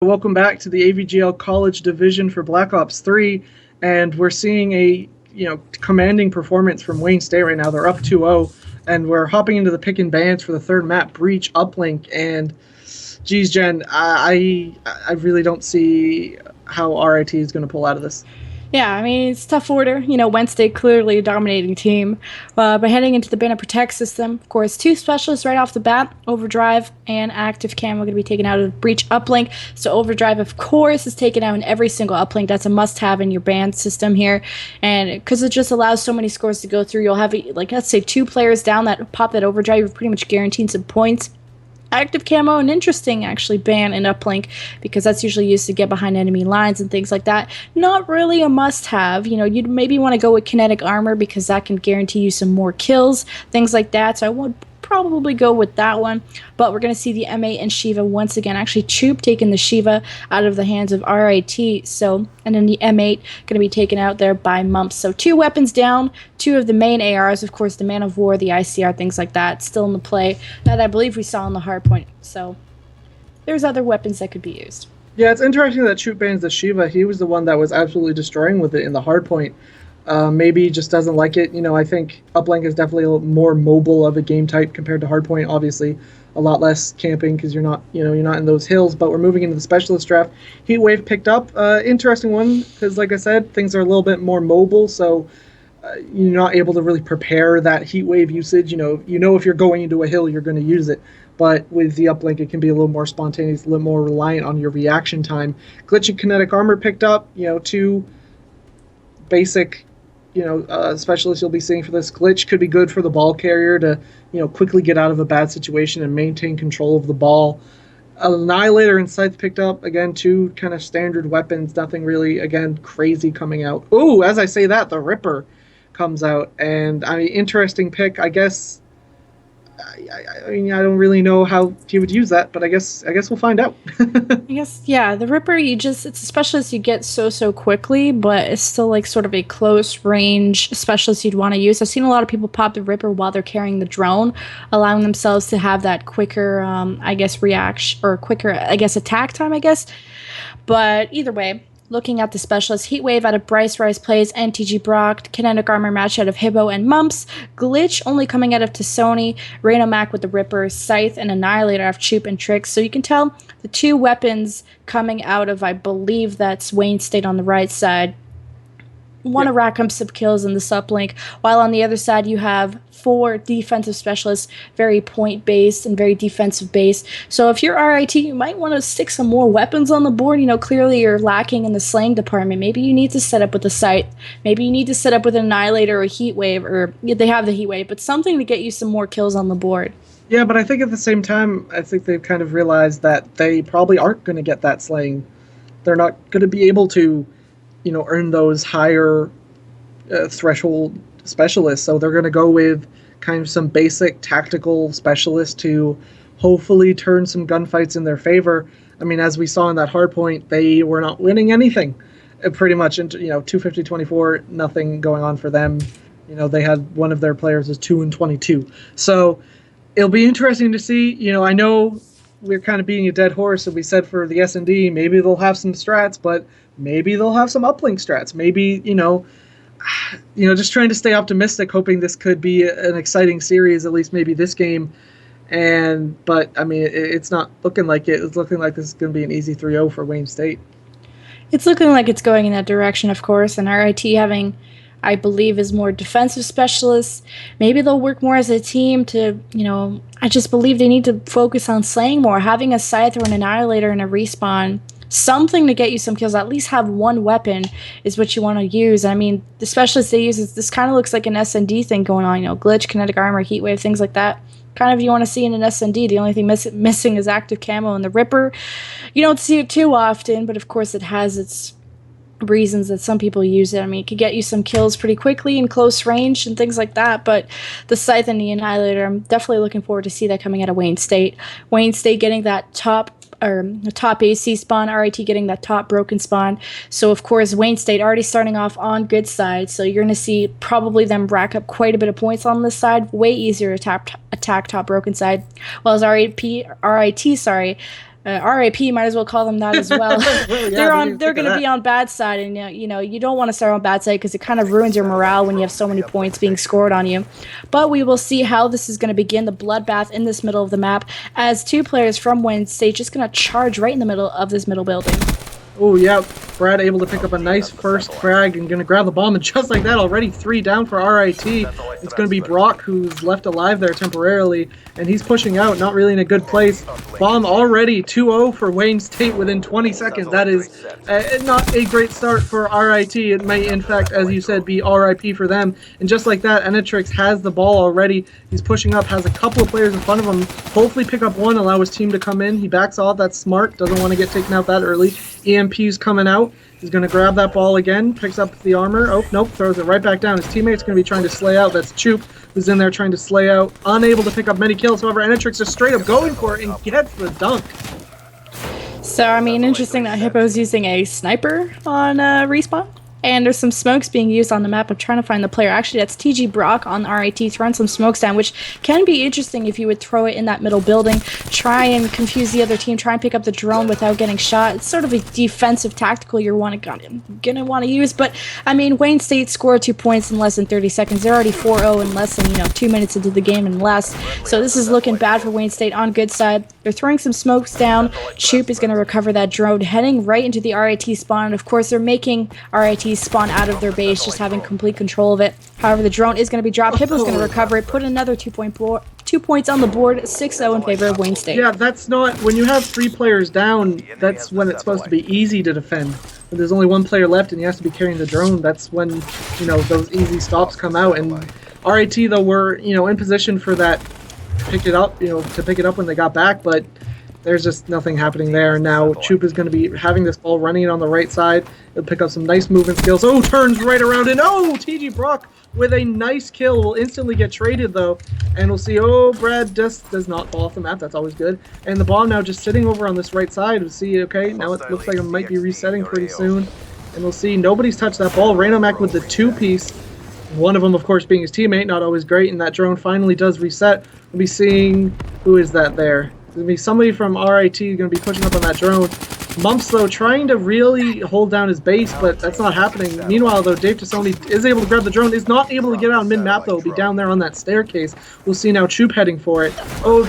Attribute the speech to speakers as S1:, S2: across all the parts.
S1: Welcome back to the AVGL College Division for Black Ops 3, and we're seeing a commanding performance from Wayne State right now. They're up 2-0, and we're hopping into the pick and bans for the third map, Breach Uplink. And geez, Jen, I really don't see how RIT is going to pull out of this.
S2: Yeah, I mean, it's tough order. Wednesday clearly a dominating team. But heading into the Banner Protect system, of course, two specialists right off the bat, Overdrive and Active Cam are going to be taken out of Breach Uplink. So Overdrive, of course, is taken out in every single Uplink. That's a must-have in your ban system here. And because it just allows so many scores to go through, you'll have, let's say, two players down that pop that Overdrive, you're pretty much guaranteed some points. Active camo, an interesting actually ban in Uplink because that's usually used to get behind enemy lines and things like that. Not really a must-have. You'd maybe want to go with kinetic armor because that can guarantee you some more kills, things like that. So I would probably go with that one. But we're going to see the M8 and Shiva once again. Actually, Choop taking the Shiva out of the hands of RIT. So, and then the M8 going to be taken out there by Mumps. So two weapons down, two of the main ARs, of course, the Man of War, the ICR, things like that, still in the play that I believe we saw in the hardpoint. So there's other weapons that could be used.
S1: Yeah, it's interesting that Choop bans the Shiva. He was the one that was absolutely destroying with it in the hardpoint. Maybe just doesn't like it. I think Uplink is definitely a little more mobile of a game type compared to Hardpoint. Obviously, a lot less camping because you're not in those hills. But we're moving into the specialist draft. Heatwave picked up. Interesting one because, like I said, things are a little bit more mobile. So you're not able to really prepare that Heatwave usage. If you're going into a hill, you're going to use it. But with the Uplink, it can be a little more spontaneous, a little more reliant on your reaction time. Glitch and kinetic armor picked up. Two basic specialists you'll be seeing for this. Glitch could be good for the ball carrier to, quickly get out of a bad situation and maintain control of the ball. Annihilator and Scythe picked up. Again, two kind of standard weapons. Nothing really, again, crazy coming out. Ooh, as I say that, the Ripper comes out. And, interesting pick. I guess, I don't really know how he would use that, but I guess we'll find out.
S2: I guess, yeah, the Ripper, it's a specialist you get so quickly, but it's still like sort of a close range specialist you'd want to use. I've seen a lot of people pop the Ripper while they're carrying the drone, allowing themselves to have that quicker, reaction, or quicker, attack time, But either way, looking at the specialist, Heatwave out of Bryce Rice Plays and TG Brock, Kinetic Armor match out of Hibbo and Mumps, Glitch only coming out of Tassoni, Reno Mac with the Ripper, Scythe and Annihilator out of Choop and Tricks. So you can tell the two weapons coming out of, I believe that's Wayne State on the right side, want to rack up some kills in the uplink, while on the other side you have four defensive specialists, very point-based and very defensive-based. So if you're RIT, you might want to stick some more weapons on the board. Clearly you're lacking in the slaying department. Maybe you need to set up with a Scythe. Maybe you need to set up with an Annihilator or a Heatwave, or they have the Heatwave, but something to get you some more kills on the board.
S1: Yeah, but I think at the same time, I think they've kind of realized that they probably aren't going to get that slaying. They're not going to be able to earn those higher threshold specialists. So they're going to go with kind of some basic tactical specialists to hopefully turn some gunfights in their favor. As we saw in that hardpoint, they were not winning anything. Pretty much, 250-24, nothing going on for them. They had one of their players is 2-22. So it'll be interesting to see. I know we're kind of beating a dead horse, and we said for the S&D, maybe they'll have some strats, but maybe they'll have some uplink strats. Maybe, just trying to stay optimistic, hoping this could be an exciting series, at least maybe this game. But it's not looking like it. It's looking like this is going to be an easy 3-0 for Wayne State.
S2: It's looking like it's going in that direction, of course, and RIT having, I believe, is more defensive specialists. Maybe they'll work more as a team to, I just believe they need to focus on slaying more. Having a Scythe or an Annihilator and a respawn, something to get you some kills, at least have one weapon is what you want to use. The specialists they use, this kind of looks like an S&D thing going on, Glitch, Kinetic Armor, Heatwave, things like that. Kind of you want to see in an S&D. The only thing missing is Active Camo and the Ripper. You don't see it too often, but of course it has its reasons that some people use it. It could get you some kills pretty quickly in close range and things like that, but the Scythe and the Annihilator, I'm definitely looking forward to see that coming out of Wayne State. Wayne State getting that top AC spawn, RIT getting that top broken spawn. So of course Wayne State already starting off on good side, so you're going to see probably them rack up quite a bit of points on this side. Way easier to attack top broken side, while as RIT RIP, might as well call them that as well.
S1: Well, yeah,
S2: They're going to be on bad side, and you don't want to start on bad side because it kind of ruins your morale when you have so many points being scored on you. But we will see how this is going to begin, the bloodbath in this middle of the map, as two players from Wayne State just going to charge right in the middle of this middle building.
S1: Oh, yeah. Brad able to pick up a nice first frag and going to grab the bomb. And just like that, already 3 down for RIT. It's going to be Brock who's left alive there temporarily. And he's pushing out, not really in a good place. Bomb already 2-0 for Wayne State within 20 seconds. That is not a great start for RIT. It may, in fact, as you said, be RIP for them. And just like that, Enetrix has the ball already. He's pushing up, has a couple of players in front of him. Hopefully pick up one, allow his team to come in. He backs off. That's smart. Doesn't want to get taken out that early. EMP's coming out. He's going to grab that ball again, picks up the armor. Oh, nope, throws it right back down. His teammate's going to be trying to slay out. That's Choop, who's in there trying to slay out. Unable to pick up many kills. However, Enetrix is straight up going for it and gets the dunk.
S2: So, I mean, interesting that Hippo's using a sniper on Respawn. And there's some smokes being used on the map. I'm trying to find the player. Actually, that's TG Brock on RIT throwing some smokes down, which can be interesting if you would throw it in that middle building. Try and confuse the other team. Try and pick up the drone without getting shot. It's sort of a defensive tactical you're gonna want to use. But, I mean, Wayne State scored 2 points in less than 30 seconds. They're already 4-0 in less than, 2 minutes into the game and less. So this is looking bad for Wayne State on good side. They're throwing some smokes down. Choop is going to recover that drone, heading right into the RIT spawn. And, of course, they're making RIT spawn out of their base, just having complete control of it. However, the drone is going to be dropped. Hippo's going to recover it, put another 2 points on the board, 6-0 in favor of Wayne State.
S1: Yeah, that's not... When you have 3 players down, that's when it's supposed to be easy to defend. When there's only 1 player left and he has to be carrying the drone, that's when, those easy stops come out. And RIT, though, were, in position for that, to pick it up when they got back, but there's just nothing happening there. Now Choop is going to be having this ball running it on the right side. He'll pick up some nice movement skills. Oh, turns right around and TG Brock with a nice kill. Will instantly get traded though. And we'll see, Brad just does not fall off the map. That's always good. And the bomb now just sitting over on this right side. We'll see, okay, now it looks like it might be resetting pretty soon. And we'll see, nobody's touched that ball. Rainomac with the 2-piece. One of them, of course, being his teammate. Not always great. And that drone finally does reset. We'll be seeing, who is that there? There's going to be somebody from RIT going to be pushing up on that drone. Mumps, though, trying to really hold down his base, but that's not happening. Meanwhile, though, Dave Tassoni is able to grab the drone, is not able to get out mid-map, though. Will be down there on that staircase. We'll see now Choop heading for it.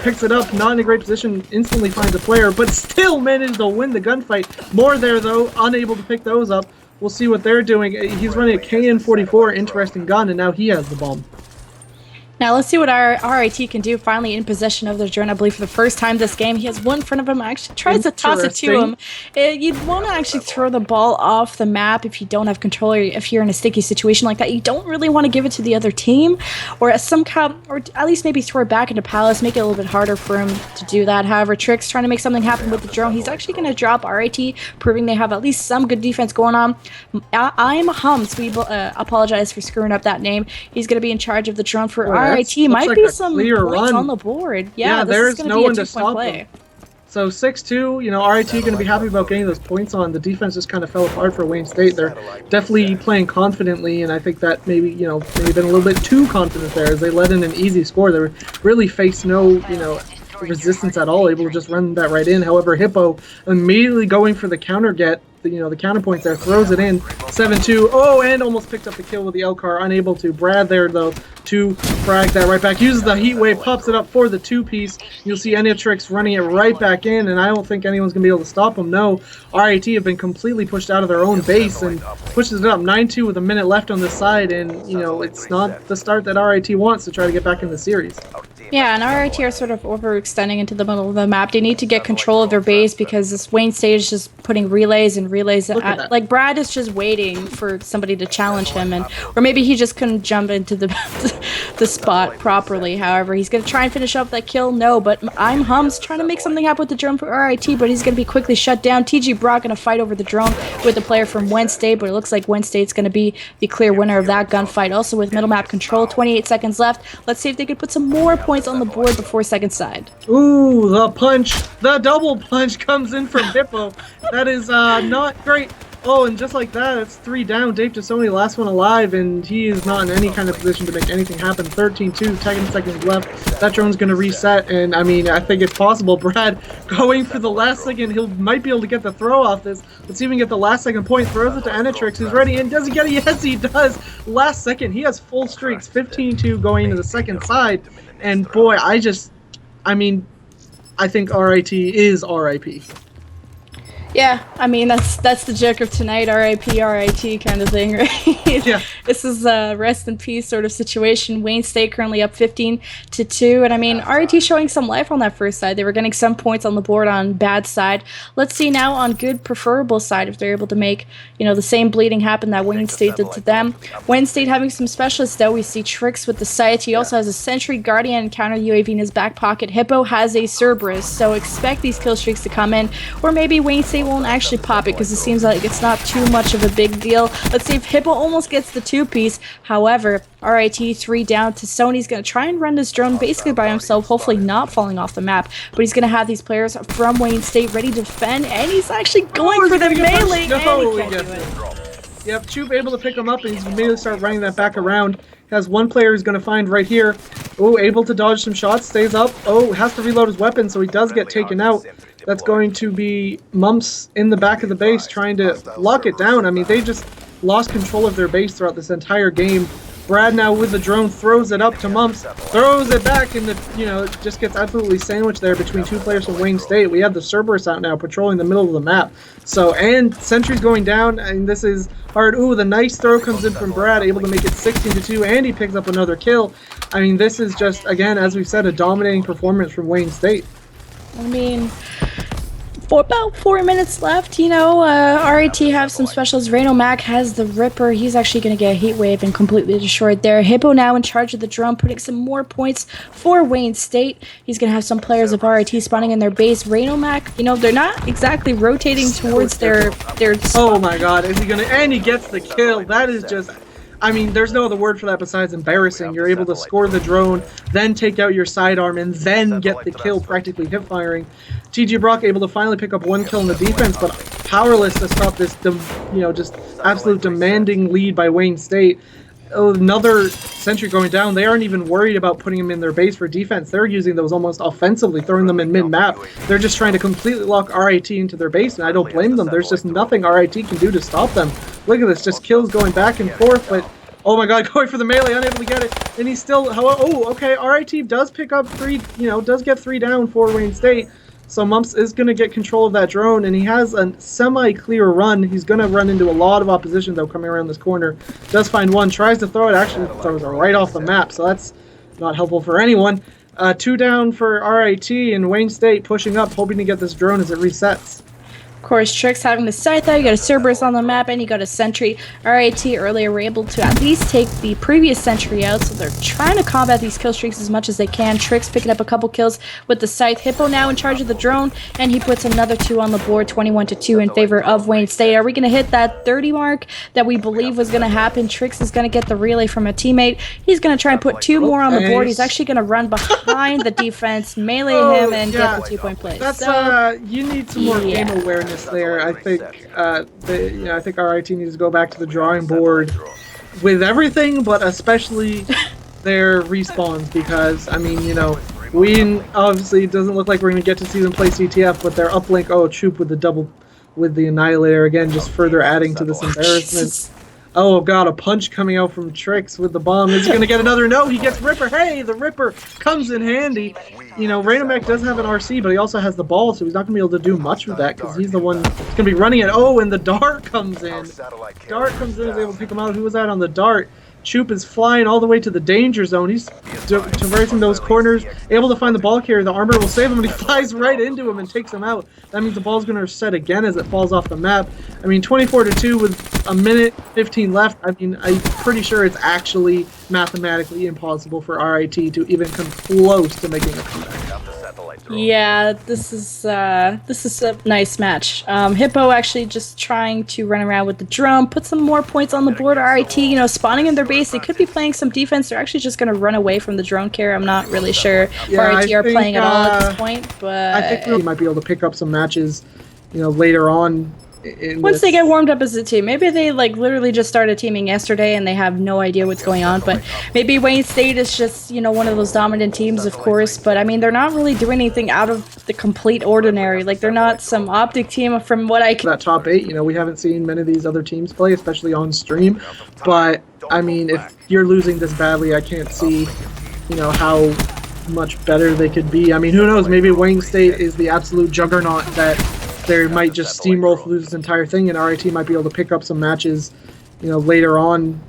S1: Picks it up, not in a great position, instantly finds a player, but still manages to win the gunfight. More there, though, unable to pick those up. We'll see what they're doing. He's running a KN-44, interesting gun, and now he has the bomb.
S2: Now let's see what our RIT can do. Finally in possession of their drone, I believe, for the first time this game. He has one in front of him. Actually tries to toss it to him. You'd want to actually throw the ball off the map if you don't have control, or if you're in a sticky situation like that. You don't really want to give it to the other team, or or at least maybe throw it back into Palace, make it a little bit harder for him to do that. However, Trick's trying to make something happen with the drone. He's actually going to drop RIT, proving they have at least some good defense going on. I'm Hums. We apologize for screwing up that name. He's going to be in charge of the drone for RIT. Might
S1: like
S2: be some points
S1: run
S2: on the board. Yeah, this
S1: there's
S2: is going
S1: no
S2: to be
S1: one
S2: a
S1: to
S2: 2-point
S1: stop
S2: play.
S1: them. So 6-2, RIT going to be happy about getting those points on. The defense just kind of fell apart for Wayne State. They're definitely playing confidently, and I think that maybe been a little bit too confident there as they let in an easy score. They really faced no resistance at all, able to just run that right in. However, Hippo immediately going for the counter get. The counterpoint there, throws it in, 7-2, and almost picked up the kill with the L-car, unable to. Brad there, though, to frag that right back, uses the heat wave, pops it up for the 2-piece. You'll see Enetrix running it right back in, and I don't think anyone's going to be able to stop him. No, RIT have been completely pushed out of their own base, and pushes it up, 9-2 with a minute left on this side, and, it's not the start that RIT wants to try to get back in the series.
S2: Yeah, and RIT are sort of overextending into the middle of the map. They need to get control of their base because this Wayne State is just putting relays like Brad is just waiting for somebody to challenge him, or maybe he just couldn't jump into the spot properly. However, he's gonna try and finish up that kill. No, but I'm Hums trying to make something happen with the drone for RIT, but he's gonna be quickly shut down. TG Brock gonna fight over the drone with the player from Wayne State, but it looks like Wayne State's gonna be the clear winner of that gunfight. Also with middle map control, 28 seconds left. Let's see if they can put some more points on the board before second side.
S1: Ooh, the double punch comes in from Hippo. That is not great. Oh, and just like that, it's 3 down. Dave Tassoni, last one alive, and he is not in any kind of position to make anything happen. 13-2, 10 seconds left. That drone's going to reset, and I mean, I think it's possible. Brad going for the last second. He might be able to get the throw off this. Let's see if we can get the last second point. Throws it to Enitrix, who's ready, and does he get it? Yes, he does. Last second, he has full streaks. 15-2 going into the second side, and boy, I think RIT is RIP.
S2: Yeah, I mean that's the joke of tonight, R.I.P. R.I.T. kind of thing, right?
S1: Yeah.
S2: This is a rest in peace sort of situation. Wayne State currently up 15-2, and I mean R.I.T. showing some life on that first side. They were getting some points on the board on bad side. Let's see now on good preferable side if they're able to make the same bleeding happen that Wayne State did to them. Wayne State having some specialists though. We see Trix with the sight. He also has a Sentry, Guardian, and counter UAV in his back pocket. Hippo has a Cerberus, so expect these kill streaks to come in, or maybe Wayne State won't actually pop it because it seems like it's not too much of a big deal. Let's see if Hippo almost gets the 2-piece. However, RIT 3 down. Sony's going to try and run this drone basically by himself, hopefully not falling off the map, but he's going to have these players from Wayne State ready to defend, and he's actually going for the melee, and he can't do it.
S1: Yep, Choop able to pick him up, and he's immediately start running that back around. Has one player who's going to find right here. Oh, able to dodge some shots, stays up. Oh, has to reload his weapon, so he does get taken out. That's going to be Mumps in the back of the base trying to lock it down. I mean, they just lost control of their base throughout this entire game. Brad now with the drone throws it up to Mumps, throws it back, and it just gets absolutely sandwiched there between two players from Wayne State. We have the Cerberus out now patrolling the middle of the map. So, and Sentry's going down, and this is hard. Ooh, the nice throw comes in from Brad, able to make it 16-2, and he picks up another kill. I mean, this is just, again, as we've said, a dominating performance from Wayne State.
S2: I mean, for about 4 minutes left, RIT have some specials. Reno Mac has the Ripper. He's actually going to get a heat wave and completely destroyed there. Hippo now in charge of the drone, putting some more points for Wayne State. He's going to have some players of RIT spawning in their base. Reno Mac, they're not exactly rotating towards their
S1: Oh my god, is he going to... And he gets the kill. That is just... I mean, there's no other word for that besides embarrassing. You're able to score the drone, then take out your sidearm, and then get the kill, practically hip-firing. TG Brock able to finally pick up one kill in the defense, but powerless to stop this, just absolute demanding lead by Wayne State. Oh, another Sentry going down. They aren't even worried about putting him in their base for defense. They're using those almost offensively, throwing them in mid-map. They're just trying to completely lock RIT into their base, and I don't blame them. There's just nothing RIT can do to stop them. Look at this, just kills going back and forth, but oh my god, going for the melee, unable to get it, and he's still, oh, okay, RIT does pick up does get 3 down for Wayne State, so Mumps is going to get control of that drone, and he has a semi-clear run. He's going to run into a lot of opposition, though, coming around this corner. Does find one, tries to throw it, actually throws it right off the map, so that's not helpful for anyone. 2 down for RIT, and Wayne State pushing up, hoping to get this drone as it resets.
S2: Of course, Trix having the sight there, you got a Cerberus on the map, and you got a Sentry. RIT earlier were able to at least take the previous Sentry out, so they're trying to combat these kill streaks as much as they can. Trix picking up a couple kills with the Scythe. Hippo now in charge of the drone, and he puts another 2 on the board, 21-2 in favor of Wayne State. Are we going to hit that 30 mark that we believe was going to happen? Trix is going to get the relay from a teammate. He's going to try and put 2 more on the board. He's actually going to run behind the defense, melee him, and get the 2-point play.
S1: That's
S2: so,
S1: you need some more game awareness there. I think I think RIT needs to go back to the drawing board with everything, but especially their respawns, because I mean, we obviously it doesn't look like we're going to get to see them play CTF, but their uplink, Choop with the Annihilator again, just further adding to this embarrassment. Oh god, a punch coming out from Trix with the bomb. Is he going to get another? No, he gets Ripper. Hey, the Ripper comes in handy. Rainomac does have an RC, but he also has the ball, so he's not going to be able to do much with that because he's the one that's going to be running it. Oh, and the dart comes in. Dart comes in, is able to pick him out. Who was that on the dart? Choop is flying all the way to the danger zone. He's traversing those corners, able to find the ball carrier. The armor will save him, and he flies right into him and takes him out. That means the ball's going to reset again as it falls off the map. I mean, 24-2 with a minute 15 left. I mean, I'm pretty sure it's actually mathematically impossible for RIT to even come close to making a comeback.
S2: Yeah, this is a nice match. Hippo actually just trying to run around with the drone, put some more points on the board. RIT, spawning in their base. They could be playing some defense. They're actually just going to run away from the drone carrier. I'm not really sure if RIT are playing at all at this point, but
S1: I think we might be able to pick up some matches, later on in
S2: Once they
S1: this.
S2: get warmed up as a team, maybe they like literally just started teaming yesterday and they have no idea what's going on. But maybe Wayne State is just, you know, one of those dominant teams, of course. But I mean, they're not really doing anything out of the complete ordinary. Like they're not some optic team from what I can.
S1: That top 8, you know, we haven't seen many of these other teams play, especially on stream. But I mean, if you're losing this badly, I can't see, you know, how much better they could be. I mean, who knows? Maybe Wayne State is the absolute juggernaut that they might just steamroll through this entire thing, and RIT might be able to pick up some matches, you know, later on.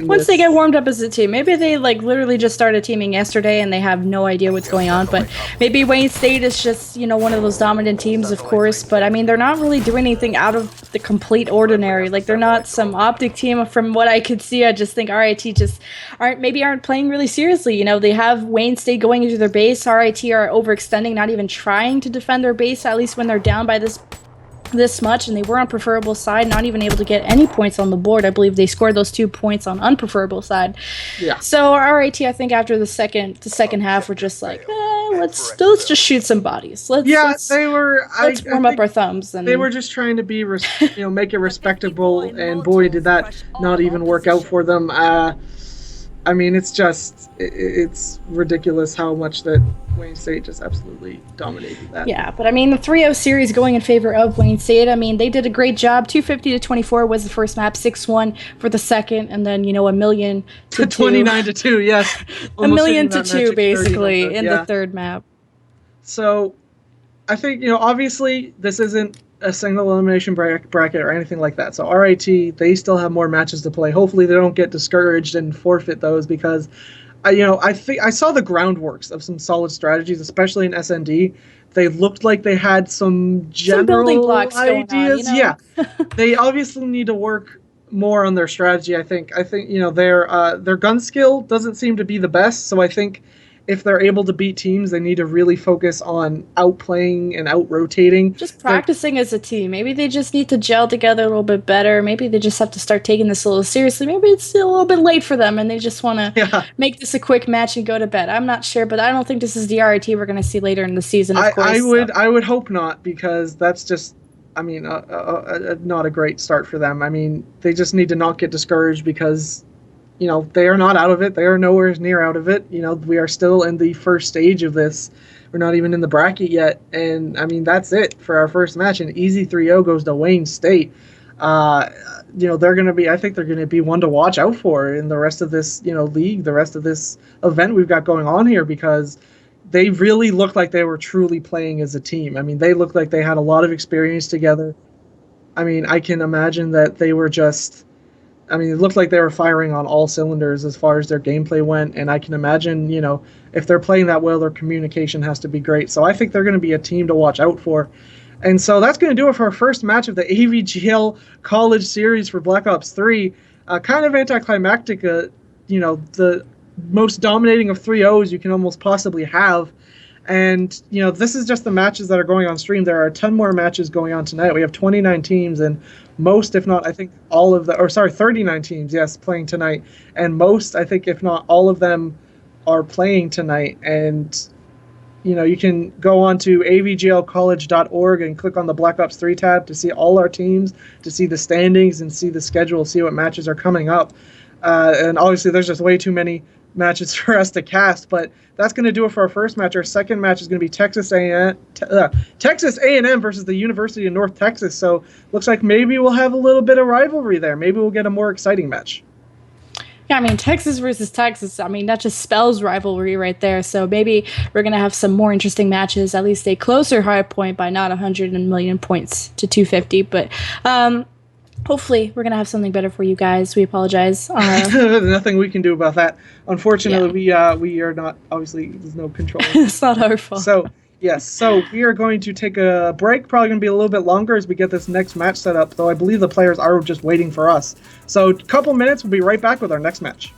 S2: Once they get warmed up as a team, maybe they like literally just started teaming yesterday and they have no idea what's going on. But maybe Wayne State is just, you know, one of those dominant teams, of course. But I mean, they're not really doing anything out of the complete ordinary. Like they're not some optic team from what I could see. I just think RIT just aren't playing really seriously. You know, they have Wayne State going into their base. RIT are overextending, not even trying to defend their base, at least when they're down by this much, and they were on preferable side, not even able to get any points on the board. I believe they scored those 2 points on unpreferable side.
S1: Yeah.
S2: So RIT, I think after the second half, were just like, let's just shoot some bodies. Let's warm up our thumbs. And
S1: they were just trying to be, you know, make it respectable, and boy, did that not even work out for them. I mean, it's ridiculous how much that Wayne State just absolutely dominated that.
S2: Yeah, but I mean, the 3-0 series going in favor of Wayne State. I mean, they did a great job. 250-24 was the first map, 6-1 for the second, and then, you know, 1,000,000 to
S1: 29-2, yes.
S2: 1,000,000 to 2, basically, in the third map.
S1: So, I think, you know, obviously, this isn't a single elimination bracket or anything like that. So RIT, they still have more matches to play. Hopefully they don't get discouraged and forfeit those, because I think I saw the groundworks of some solid strategies, especially in SND. They looked like they had some general
S2: building blocks
S1: ideas.
S2: Going on, you know?
S1: Yeah. They obviously need to work more on their strategy, I think. You know, their gun skill doesn't seem to be the best, so I think if they're able to beat teams, they need to really focus on outplaying and out-rotating.
S2: Just practicing as a team. Maybe they just need to gel together a little bit better. Maybe they just have to start taking this a little seriously. Maybe it's still a little bit late for them, and they just want to make this a quick match and go to bed. I'm not sure, but I don't think this is the RIT we're going to see later in the season, of course.
S1: I would hope not, because that's just, I mean, not a great start for them. I mean, they just need to not get discouraged, because you know, they are not out of it. They are nowhere near out of it. You know, we are still in the first stage of this. We're not even in the bracket yet. And, I mean, that's it for our first match. An easy 3-0 goes to Wayne State. You know, I think they're going to be one to watch out for in the rest of this, you know, league, the rest of this event we've got going on here, because they really looked like they were truly playing as a team. I mean, they looked like they had a lot of experience together. I mean, I can imagine that they were just... I mean, it looked like they were firing on all cylinders as far as their gameplay went, and I can imagine, you know, if they're playing that well, their communication has to be great. So I think they're going to be a team to watch out for. And so that's going to do it for our first match of the AVGL College Series for Black Ops 3. Kind of anticlimactic, you know, the most dominating of 3-0s you can almost possibly have. And, you know, this is just the matches that are going on stream. There are 10 more matches going on tonight. We have 29 teams, and most, if not, I think all of the, 39 teams, yes, playing tonight. And most, I think, if not all of them are playing tonight. And, you know, you can go on to avglcollege.org and click on the Black Ops 3 tab to see all our teams, to see the standings and see the schedule, see what matches are coming up. And obviously there's just way too many matches for us to cast, but that's going to do it for our first match. Our second match is going to be Texas A&M versus the University of North Texas. So looks like maybe we'll have a little bit of rivalry there. Maybe we'll get a more exciting match.
S2: Yeah, I mean, Texas versus Texas, I mean, that just spells rivalry right there. So maybe we're going to have some more interesting matches, at least a closer high point by not 100 million points to 250. But hopefully, we're going to have something better for you guys. We apologize.
S1: Nothing we can do about that. Unfortunately, we are not, obviously, there's no control.
S2: It's not our fault.
S1: So, yes, so we are going to take a break, probably going to be a little bit longer as we get this next match set up, though I believe the players are just waiting for us. So, a couple minutes, we'll be right back with our next match.